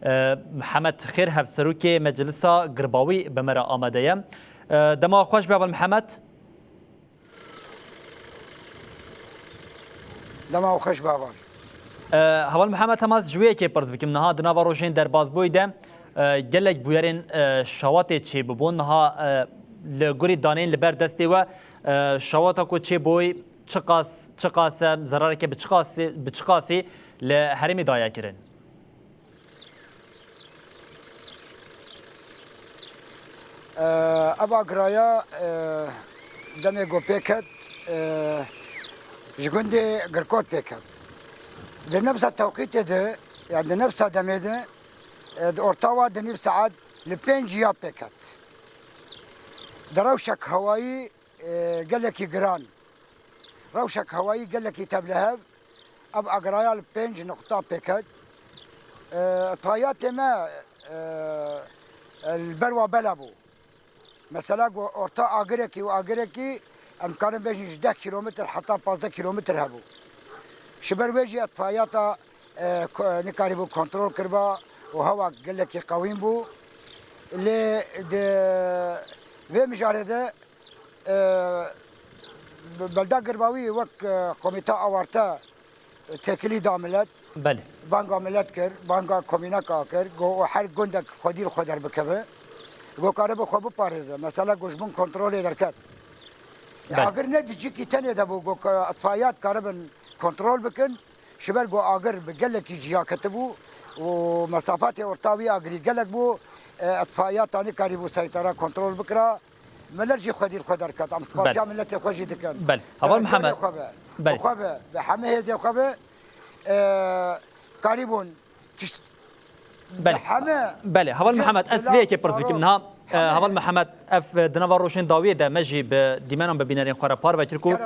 محمد خير هف سروكي مجلسا قرباوي بمرا آمدايا دما خوش بابا محمد دما خوش بابا هوال محمد هماز جویه که پرز بکیم نها دناوا روشین در باز بویده گلک بویرین شوات چی ببون نها لگوری دانین لبر دستی و شواتا کو چی بوی چقاس ضراره که بچقاسی لحرمی دایا کرن ابا قرايا دمي جو بيكت جوندي قركوت بيكت ده نفس التوقيت ده يعني نفس دمي ده اورتاوا ده نفس عاد لبنجيا بيكت دروشك هواي قال لك جران روشك هواي قال لك تبلهب ابقى قرايا لبنج نقطه بيكت طايات ما البلوى بلبو مثلا اورتا اگرکی و اگرکی امکان بیش 10 کیلومتر حتی 15 کیلومتر هبو شبر بیجی اطفایاتا نکاری بو کنترل کربا و هوا گلکی قویم بو لی ده و مجارده بلده گرباوی وک کمیته آورتا تکلی داملت بله بانگا ملت کر بانگا کمینا کر گو هر گندک خودی خودر بکبه گو کاره به خوب پارزه مثلا گوشبون کنترل درکت اگر ندیجی کی تنه دبو گو اطفایات کاره بن کنترل بکن شبر گو اگر بگله کی جیا کتبو و مسافات ارتاوی اگری گلک بو اطفایات تانی کاری بو سیطره کنترل بکرا ملرجی خودی خودر کت ام سپاسیا ملت خوشی دکن بله اول محمد بله خوبه به همه هزی خوبه قريبون بله هوال محمد اسویه که پرس بکیم نها هوال محمد اف دنوا روشن داویه ده مجی به دیمانم ببینرین خوره پار وکر کو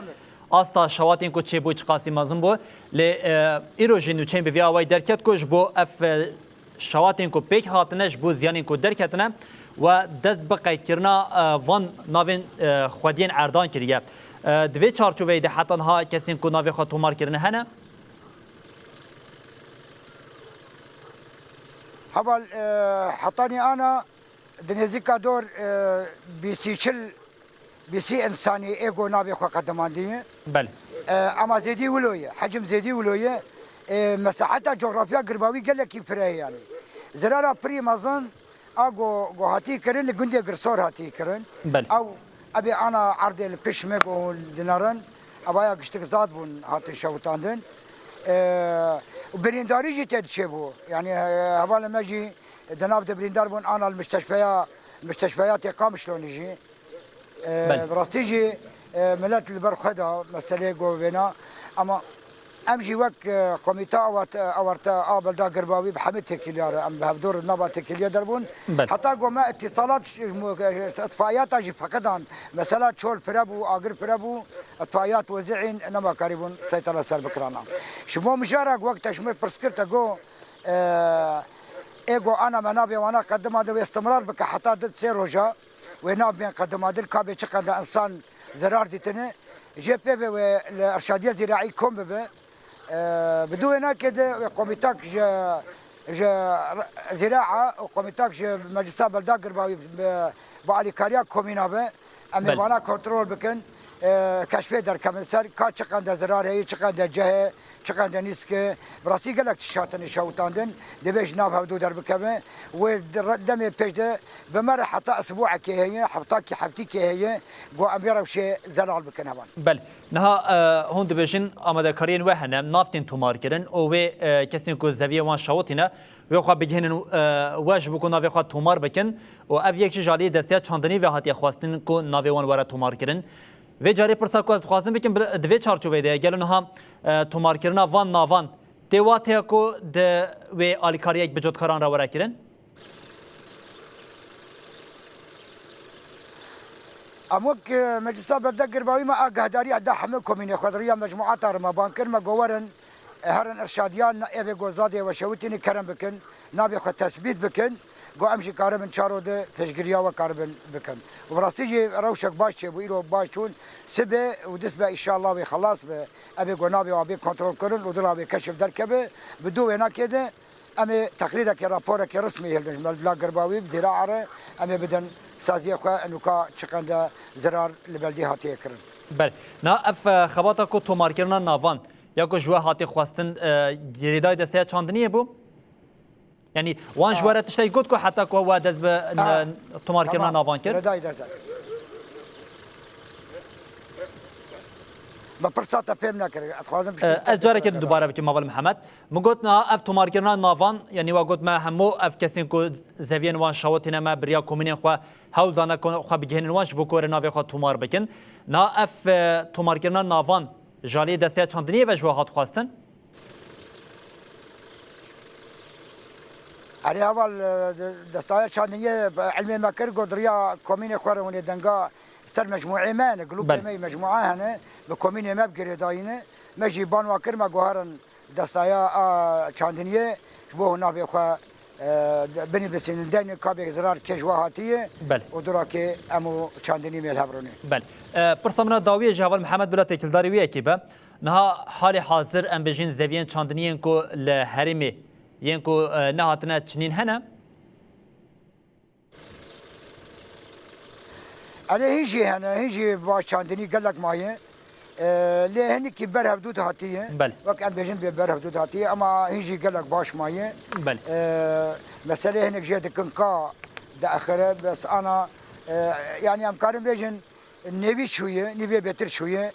استا شواتین کو چه بو قاسم مازم بو ل ایروجینو چین به ویاوی درکت کوش بو اف شواتین کو پیک هاتنش بو زیانین کو درکتنه و دست بقید کرنا وان ناوین خودین اردان کریه دوی چارچوبه ده حتی ها کسین کو ناوی خود تومار کرنه هنه هبل حطاني انا دنيزيكا دور بيسي انساني ايجو نابي خو قدماندي بله اما زيدي ولويه حجم زيدي ولويه مساحتها جغرافيا قرباوي قال لك فري يعني زرارة بري مازن اجو هاتي كرن لجندي قرصور هاتي كرن بله او ابي انا عرض البشمك ودينارن ابايا قشتك زاد بون هاتي شوتاندن وبرينداري جي تدشبو يعني هبال ما جي دناب بريندار بون انا المستشفيات اقام شلون يجي براستي جي ملات البرخدا مسألة جوبنا اما امجي وك كوميتا اورتا بلدا قرباوي بحمد تكليار ام بهدور النبا تكليا دربون حتى قوما اتصالات اطفايات اجي فقدان مثلا شول فرابو اجر فرابو اطفايات وزعين انما قريبون سيطره سر بكرانا شمو مشارك وقت شمو برسكرتا جو ايجو انا منابي وانا قدم هذا استمرار بك حتى ضد سيروجا وهنا بين قدم هذا الكابي تشقد انسان زرار ديتني جي بي بي الارشاديه الزراعي كوم بي بدو هناك كده قوميتاك زراعه وقوميتاك مجلس بلدا قرباوي بالي كاريا كومينا به امي وانا كنترول بكن كشفه در كمسر کا چقند زرار هي چقند جه چقند نسك براسي قالك تشاتن شوتاندن دبيش ناب هدو در بكمه ودم بيجده بمر حتى اسبوع كي هي حبطاك حبتي كي هي جو اميره وشي زلال بكن هبان بله نها هون دبيجن اماده كارين وهنا نافتين تومار كرن او كسين كو زاويه وان شاوتينا و خو بجهن واجب كو ناوي خو تومار بكن و اف يك جالي دستيا چاندني و هاتي خواستن كو ناوي وان ورا تومار كرن و جاری پرسا کو از خوازم بکن دوی چارچوبه ده گلون ها تومار کرنا وان ناوان دیواته کو د و الیکاریا یک بجوت خران را ورا کرن اموك مجلس بلدا قرباوي ما اقهداري ادا حملكم من خضريه مجموعات رمضان كرمه جوارن هرن ارشاديان ابي جوزادي وشوتني كرم بكن نابي خو تثبيت بكن جو امشي كاربن شارو ده تشجريا وكاربن بكن وبراستيجي روشك باش بيرو باشون سبه ودسبه ان شاء الله بيخلص ابي جونابي وابي كنترول كرن ودرا بي كشف دركبه بدو هنا كده أمي تقريرك رابورك رسمي هلدن بلا قرباوي بزراعة أمي بدن سازية خوا إنه كا شقندا زرار لبلدي هاتي كرن. بله نا اف خباتا کو تومار کرنا ناوان یا کو جوا هاتی خواستن گریدای دسته چاندنیه بو یعنی وان جواره تشتی گوت کو حتی کو وا دز به تومار کرنا ناوان کرد ردای دزر ما برساتا فهم نکرد اتخوازم اجاره که دوباره بکی ماول محمد مگوت نا اف تومار کرنا ناوان یعنی وا گوت ما همو اف کسین کو زوین وان شاوتینا ما بریا کومین خو هول دانا خو بگهن وانش بو کور ناوی خو تومار بکن نا اف تومار کرنا ناوان جالی دسته چاندنیه و جوا هات خواستن أري أول دستايا شانية علمي ما كر قدريا كومين خورة وني دنقا استر مجموعة ما نقلوب ما مجموعة هنا بكومين ما بقري داينة مجي بان واكر ما جوهرن دستايا شانية شبوه نابي خوا بني بسين دين كابي زرار كجواهاتية ودراكي أمو شانية ملهبروني بل برسمنا داوية جوال محمد بلا تكلداري ويا كيبا نها حال حاضر ام بجين زوين شاندنيين كو لهرمي ينكو نهاتنا تشنين هنا أنا هيجي باش شاندني قال لك معي ليه هنيك برها بدود هاتيه بل وكان بيجين برها بدود هاتيه أما هيجي قال لك باش معي بل مسألة هنيك جيت كنكا ده آخره بس أنا يعني أمكارم بيجين نبي شوية نبي بيتر شوية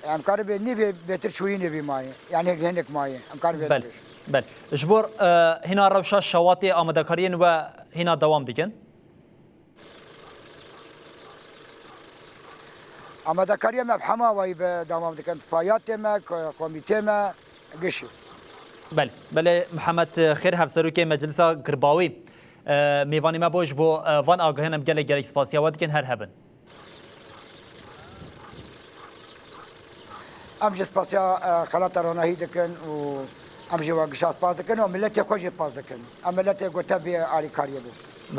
أمكارم نبي بيتر شوية نبي معي يعني هنيك معي أمكارم بيتر بل جبور هنا روشا شواطئ آمدکارین و هنا دوام دیگن آمدکاری ما بحما وای به دوام دیگن فعالیت ما کمیته ما گشی بله محمد خیر هفسرو که مجلس گرباوی میوانی ما بوش بو وان آگاهنم گله گله سپاسیاوات کن هر هبن امجد سپاسیا خلات روناهی دکن و امجد واقعا سپاس دکن و ملت خوشی سپاس دکن. ملت گوته بی آری کاریه بود.